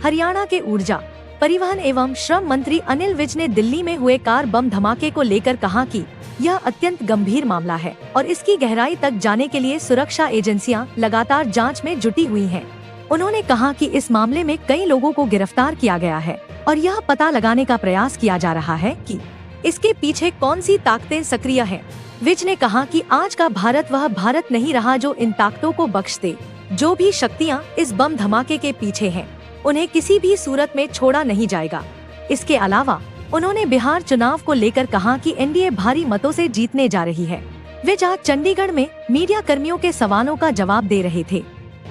हरियाणा के ऊर्जा, परिवहन एवं श्रम मंत्री अनिल विज ने दिल्ली में हुए कार बम धमाके को लेकर कहा कि यह अत्यंत गंभीर मामला है और इसकी गहराई तक जाने के लिए सुरक्षा एजेंसियां लगातार जांच में जुटी हुई हैं। उन्होंने कहा कि इस मामले में कई लोगों को गिरफ्तार किया गया है और यह पता लगाने का प्रयास किया जा रहा है कि इसके पीछे कौन सी ताकतें सक्रिय हैं। विज ने कहा कि आज का भारत वह भारत नहीं रहा जो इन ताकतों को बख्श दे। जो भी शक्तियां इस बम धमाके के पीछे हैं, उन्हें किसी भी सूरत में छोड़ा नहीं जाएगा। इसके अलावा उन्होंने बिहार चुनाव को लेकर कहा कि एनडीए भारी मतों से जीतने जा रही है। विज आज चंडीगढ़ में मीडिया कर्मियों के सवालों का जवाब दे रहे थे।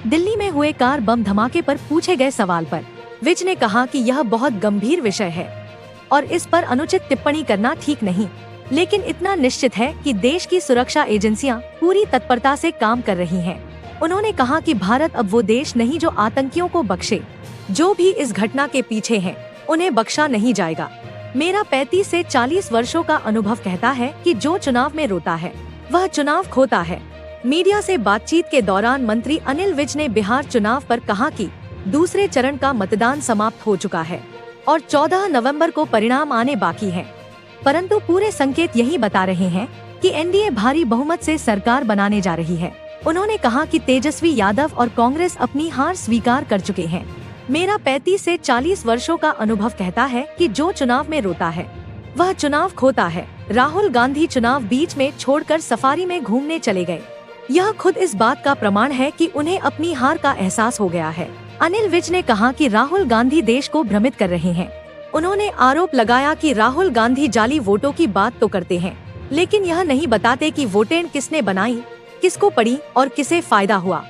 दिल्ली में हुए कार बम धमाके पर पूछे गए सवाल पर विज ने कहा कि यह बहुत गंभीर विषय है और इस पर अनुचित टिप्पणी करना ठीक नहीं, लेकिन इतना निश्चित है कि देश की सुरक्षा एजेंसियां पूरी तत्परता से काम कर रही हैं। उन्होंने कहा कि भारत अब वो देश नहीं जो आतंकियों को बख्शे। जो भी इस घटना के पीछे हैं, उन्हें बख्शा नहीं जाएगा। मेरा 35 से 40 वर्षों का अनुभव कहता है कि जो चुनाव में रोता है वह चुनाव खोता है। मीडिया से बातचीत के दौरान मंत्री अनिल विज ने बिहार चुनाव पर कहा कि दूसरे चरण का मतदान समाप्त हो चुका है और 14 नवंबर को परिणाम आने बाकी हैं। परंतु पूरे संकेत यही बता रहे हैं कि एनडीए भारी बहुमत से सरकार बनाने जा रही है। उन्होंने कहा कि तेजस्वी यादव और कांग्रेस अपनी हार स्वीकार कर चुके हैं। मेरा 35 से 40 वर्षों का अनुभव कहता है कि जो चुनाव में रोता है वह चुनाव खोता है। राहुल गांधी चुनाव बीच में छोड़कर सफारी में घूमने चले गए। यह खुद इस बात का प्रमाण है कि उन्हें अपनी हार का एहसास हो गया है। अनिल विज ने कहा कि राहुल गांधी देश को भ्रमित कर रहे हैं। उन्होंने आरोप लगाया कि राहुल गांधी जाली वोटों की बात तो करते हैं, लेकिन यह नहीं बताते कि वोटें किसने बनाई, किसको पड़ी और किसे फायदा हुआ।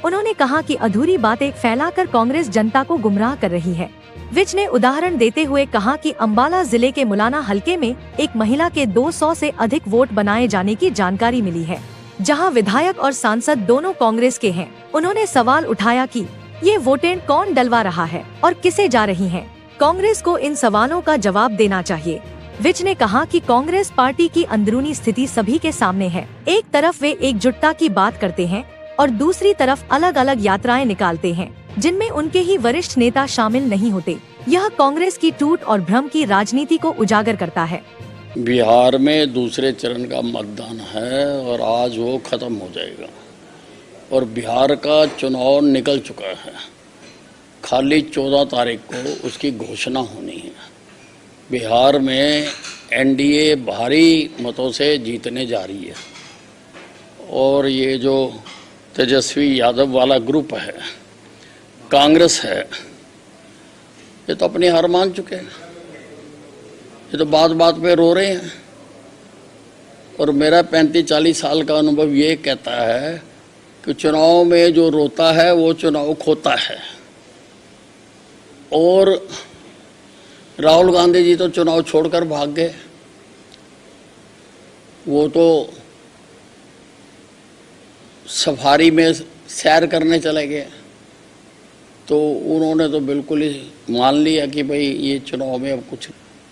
उन्होंने कहा कि अधूरी बातें फैलाकर कांग्रेस जनता को गुमराह कर रही है। विज ने उदाहरण देते हुए कहा कि अंबाला जिले के मुलाना हलके में एक महिला के 200 से अधिक वोट बनाए जाने की जानकारी मिली है, जहां विधायक और सांसद दोनों कांग्रेस के हैं। उन्होंने सवाल उठाया कि ये वोटें कौन डलवा रहा है और किसे जा रही हैं। कांग्रेस को इन सवालों का जवाब देना चाहिए। विज ने कहा कि कांग्रेस पार्टी की अंदरूनी स्थिति सभी के सामने है। एक तरफ वे एकजुटता की बात करते हैं और दूसरी तरफ अलग अलग यात्राएं निकालते हैं, जिनमें उनके ही वरिष्ठ नेता शामिल नहीं होते। यह कांग्रेस की टूट और भ्रम की राजनीति को उजागर करता है। बिहार में दूसरे चरण का मतदान है और आज वो खत्म हो जाएगा और बिहार का चुनाव निकल चुका है। खाली 14 तारीख को उसकी घोषणा होनी है। बिहार में एनडीए भारी मतों से जीतने जा रही है और ये जो तेजस्वी यादव वाला ग्रुप है, कांग्रेस है, ये तो अपनी हार मान चुके हैं। ये तो बात बात पे रो रहे हैं। और मेरा 35-40 साल का अनुभव ये कहता है कि चुनाव में जो रोता है वो चुनाव खोता है। और राहुल गांधी जी तो चुनाव छोड़कर भाग गए। वो तो सफारी में सैर करने चले गए, तो उन्होंने तो बिल्कुल ही मान लिया कि भाई ये चुनाव में अब कुछ।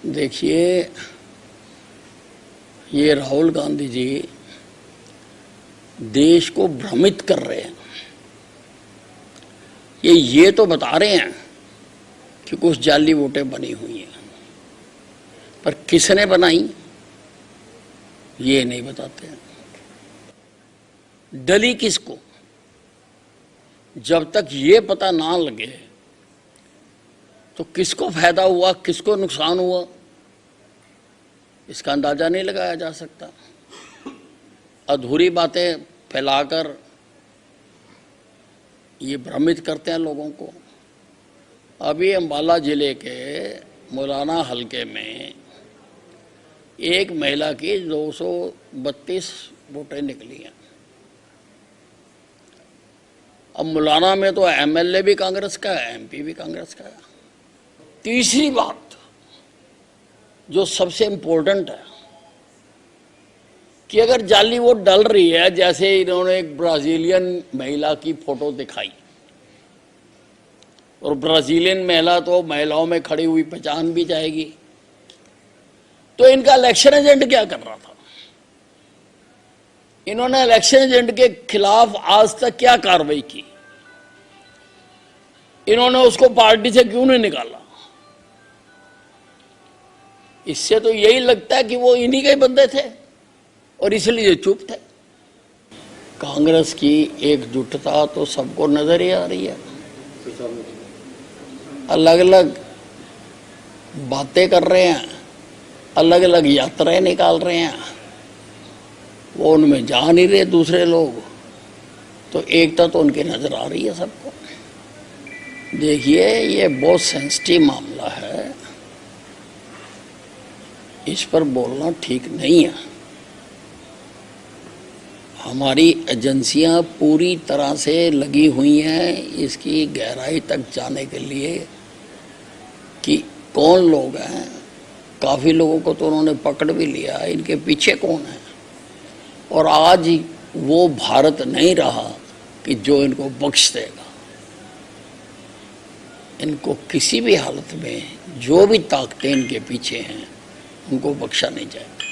देखिए, ये राहुल गांधी जी देश को भ्रमित कर रहे हैं। ये तो बता रहे हैं कि कुछ जाली वोटें बनी हुई हैं, पर किसने बनाई ये नहीं बताते हैं। डली किसको? जब तक ये पता ना लगे तो किसको फायदा हुआ, किसको नुकसान हुआ, इसका अंदाजा नहीं लगाया जा सकता। अधूरी बातें फैलाकर ये भ्रमित करते हैं लोगों को। अभी अंबाला जिले के मुलाना हलके में एक महिला की 232 वोटें निकली हैं। अब मुलाना में तो एमएलए भी कांग्रेस का है, एमपी भी कांग्रेस का है। तीसरी बात जो सबसे इम्पोर्टेंट है कि अगर जाली वोट डल रही है, जैसे इन्होंने एक ब्राजीलियन महिला की फोटो दिखाई और ब्राजीलियन महिला तो महिलाओं में खड़ी हुई पहचान भी जाएगी, तो इनका इलेक्शन एजेंट क्या कर रहा था? इन्होंने इलेक्शन एजेंट के खिलाफ आज तक क्या कार्रवाई की? इन्होंने उसको पार्टी से क्यों नहीं निकाला? इससे तो यही लगता है कि वो इन्हीं के बंदे थे और इसलिए चुप थे। कांग्रेस की एकजुटता तो सबको नजर ही आ रही है। अलग अलग बातें कर रहे हैं, अलग अलग यात्राएं निकाल रहे हैं, वो उनमें जा नहीं रहे दूसरे लोग, तो एकता तो उनकी नजर आ रही है सबको। देखिए, ये बहुत सेंसिटिव मामला है, इस पर बोलना ठीक नहीं है। हमारी एजेंसियां पूरी तरह से लगी हुई हैं इसकी गहराई तक जाने के लिए कि कौन लोग हैं। काफ़ी लोगों को तो उन्होंने पकड़ भी लिया, इनके पीछे कौन है। और आज वो भारत नहीं रहा कि जो इनको बख्श देगा। इनको किसी भी हालत में जो भी ताकतें इनके पीछे हैं उनको बख्शा नहीं जाएगा।